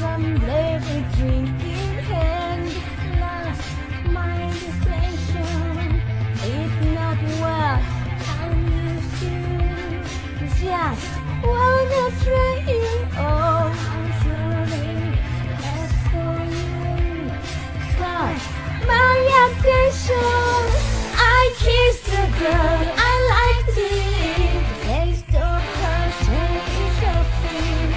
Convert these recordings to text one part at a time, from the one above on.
some lazy drink in hand. Lost my destination. It's not what I'm used to. Just wanna train. Oh, I'm sorry. As for you, caught my attention. I kissed the girl I liked it. Taste of her shake shopping.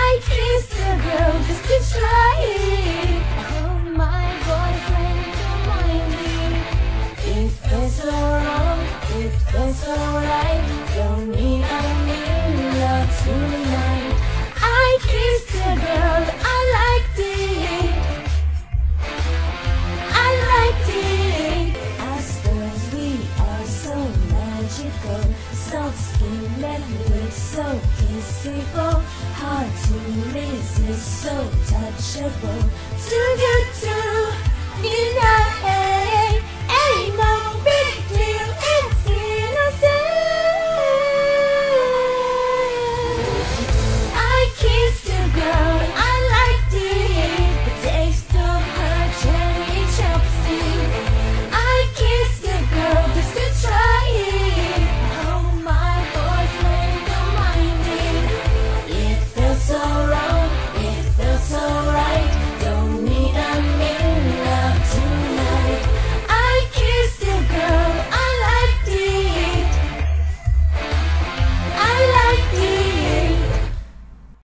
I kissed the girl just to try it. I hope my boyfriend don't mind me. If that's alright, if that's alright, don't need love tonight. I kissed the girl I liked it. I liked it. As girls we are so magical. Soft skin that looks so kissable. Hard to resist, so touchable. Too good to be